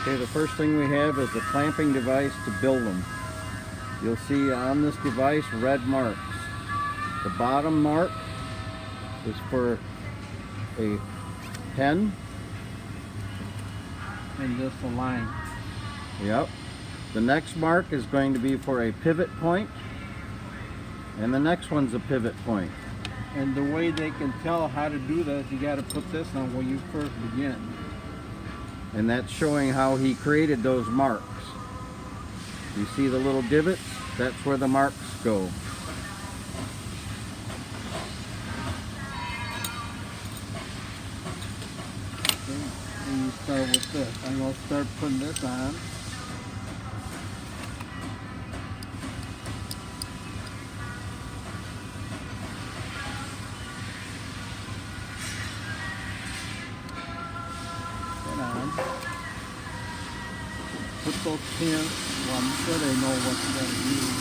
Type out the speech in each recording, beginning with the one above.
Okay, the first thing we have is the clamping device to build them. You'll see on this device red marks. The bottom mark is for a pen. And just a line. Yep. The next mark is going to be for a pivot point. And the next one's a pivot point. And the way they can tell how to do that is you got to put this on when you first begin. And that's showing how he created those marks. You see the little divots? That's where the marks go. Okay. And you start with this. I'm going to start putting this on. Put those pins, well, I'm sure they know what you're going to use.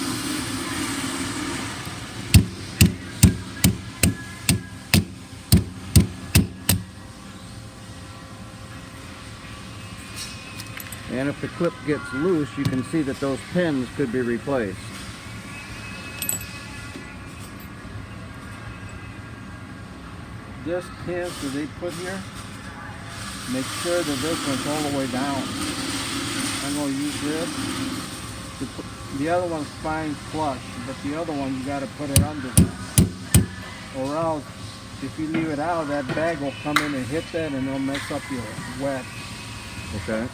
And if the clip gets loose, you can see that those pins could be replaced. This pins that they put here, make sure that this one's all the way down. I'm going to use this. The other one's fine flush, but the other one you got to put it under. Or else, if you leave it out, that bag will come in and hit that and it'll mess up your wedge. Okay.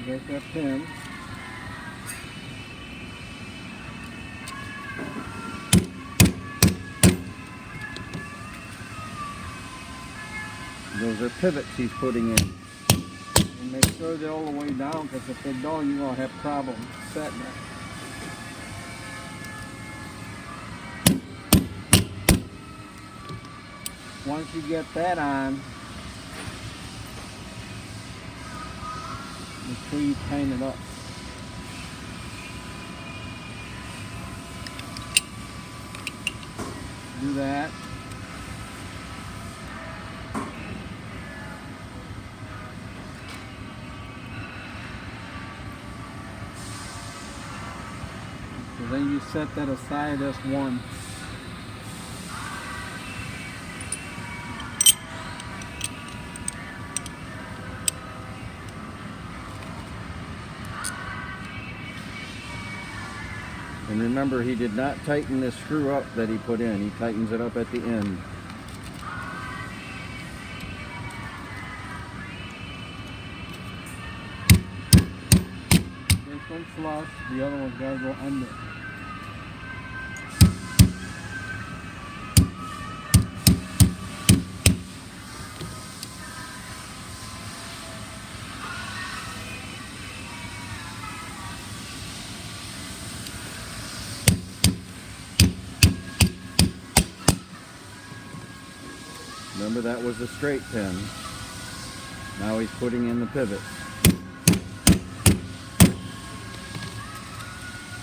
There's that pin. Those are pivots he's putting in. And make sure they're all the way down, because if they don't, you're going to have problems setting it. Once you get that on, make sure you tighten it up. Do that. So then you set that aside as one. And remember, he did not tighten this screw up that he put in. He tightens it up at the end. This one's flush, the other one's got to go under. Remember, that was a straight pin. Now he's putting in the pivots.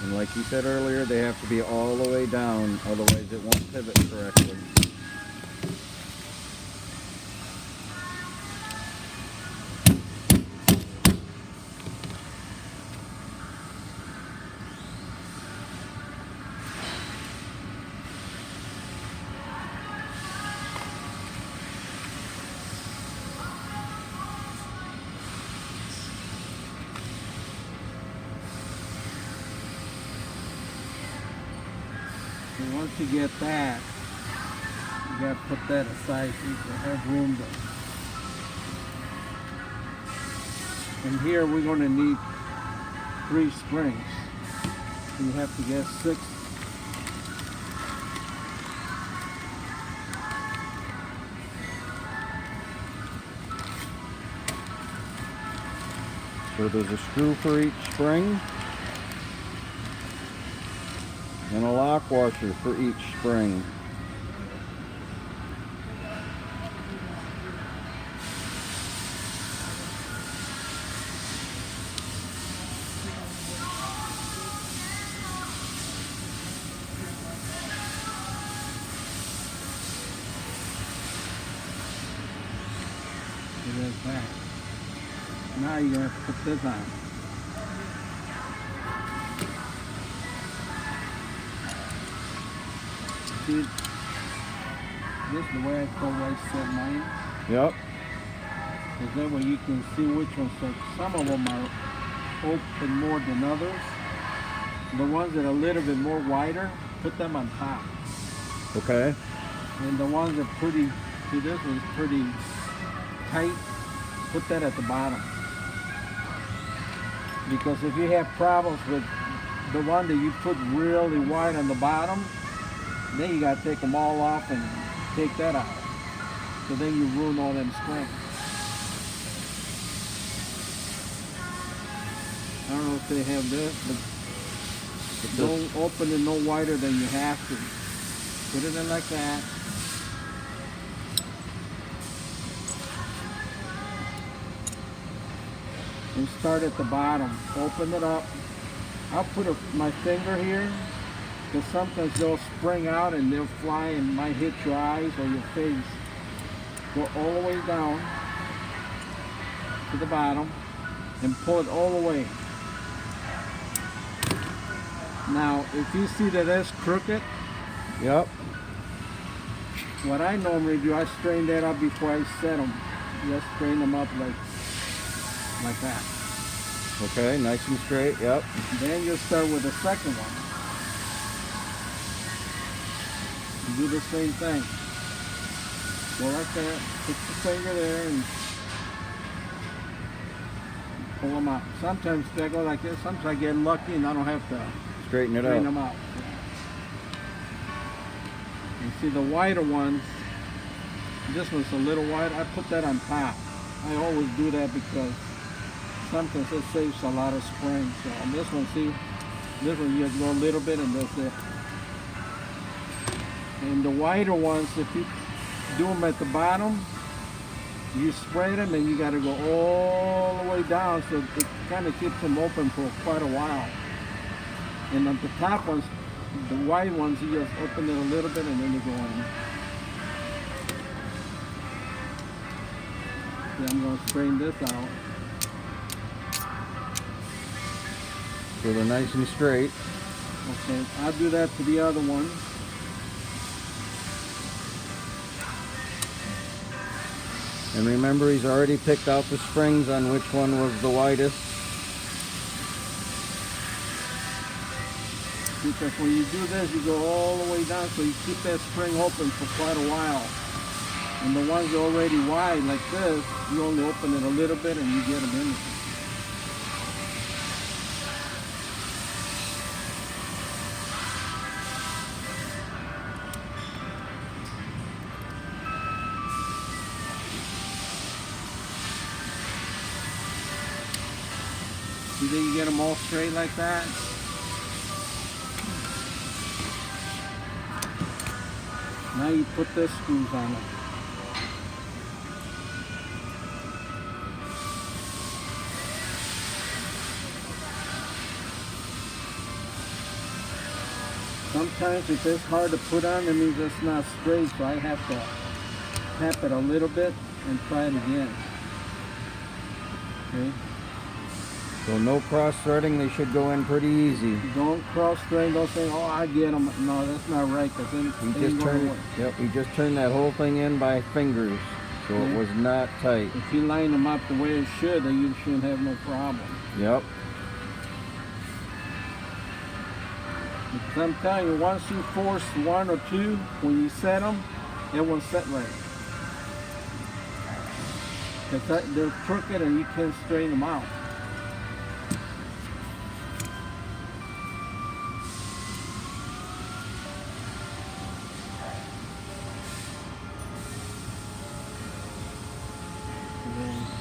And like you said earlier, they have to be all the way down, otherwise it won't pivot correctly. And once you get that, you got to put that aside so you can have room to. And here we're going to need 3 springs. You have to get 6. So there's a screw for each spring and a lock washer for each spring. like that. Now you're gonna have to put this on. See, this is the way I told I set mine. Yep. Because that way you can see which ones. So some of them are open more than others. The ones that are a little bit more wider, put them on top. Okay. And the ones that are pretty, see this one's pretty tight, put that at the bottom. Because if you have problems with the one that you put really wide on the bottom, then you gotta take them all off and take that out. So then you ruin all them springs. I don't know if they have this, but don't open it no wider than you have to. Put it in like that. And start at the bottom. Open it up. I'll put my finger here, because sometimes they'll spring out and they'll fly and might hit your eyes or your face. Go all the way down to the bottom and pull it all the way. Now, if you see that that's crooked, Yep. what I normally do, I strain that up before I set them. Just strain them up like that. Okay, nice and straight. Yep. Then you'll start with the second one. You do the same thing. Go like that, put your finger there and pull them out. Sometimes I go like this, sometimes I get lucky and I don't have to Straighten it strain out. them out. You see the wider ones, this one's a little wide, I put that on top. I always do that because sometimes it saves a lot of spring. So on this one, see, this one you just go a little bit and that's it. And the wider ones, if you do them at the bottom, you spray them and you got to go all the way down, so it kind of keeps them open for quite a while. And on the top ones, the wide ones, you just open it a little bit and then you go in. See, I'm going to strain this out. So they're nice and straight. Okay, I'll do that to the other one. And remember, he's already picked out the springs on which one was the widest. Because when you do this, you go all the way down, so you keep that spring open for quite a while. And the ones that are already wide, like this, you only open it a little bit and you get them in. See, then you get them all straight like that. Now you put the screws on it. Sometimes if it's hard to put on, it means it's not straight, so I have to tap it a little bit and try it again. Okay. So no cross threading, they should go in pretty easy. Don't cross thread, don't say, oh, I get them. No, that's not right, because then He they just ain't gonna turned, work. yep, he just turned that whole thing in by fingers, so it Okay. was not tight. If you line them up the way it should, then you shouldn't have no problem. Yep. Because I'm telling you, once you force one or two, when you set them, it won't set right. Because they're crooked and you can't straighten them out.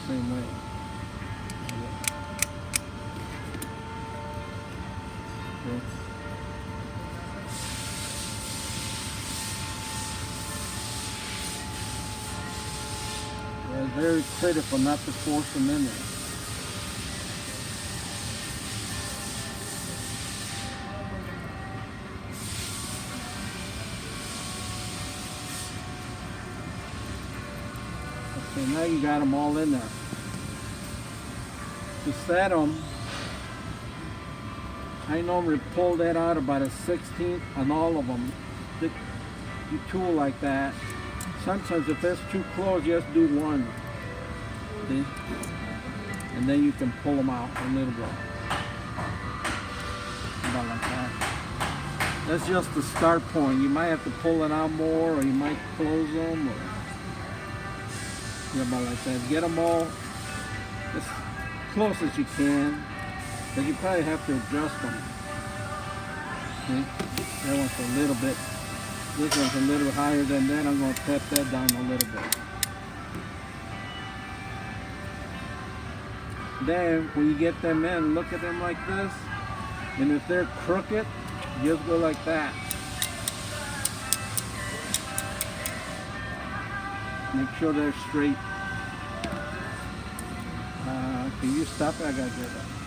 Same way. Okay. Yeah, it's very critical not to force them in there. Okay, now you got them all in there. To set them, I normally pull that out about a 1/16 on all of them. You tool like that. Sometimes if it's too close, you just do one. See? And then you can pull them out a little bit. About like that. That's just the start point. You might have to pull it out more, or you might close them, or yeah, about like that. Get them all as close as you can, but you probably have to adjust them. See? That one's a little bit. This one's a little higher than that. I'm going to tap that down a little bit. Then, when you get them in, look at them like this. And if they're crooked, just go like that. Make sure they're straight. Can you stop it? I got to get it.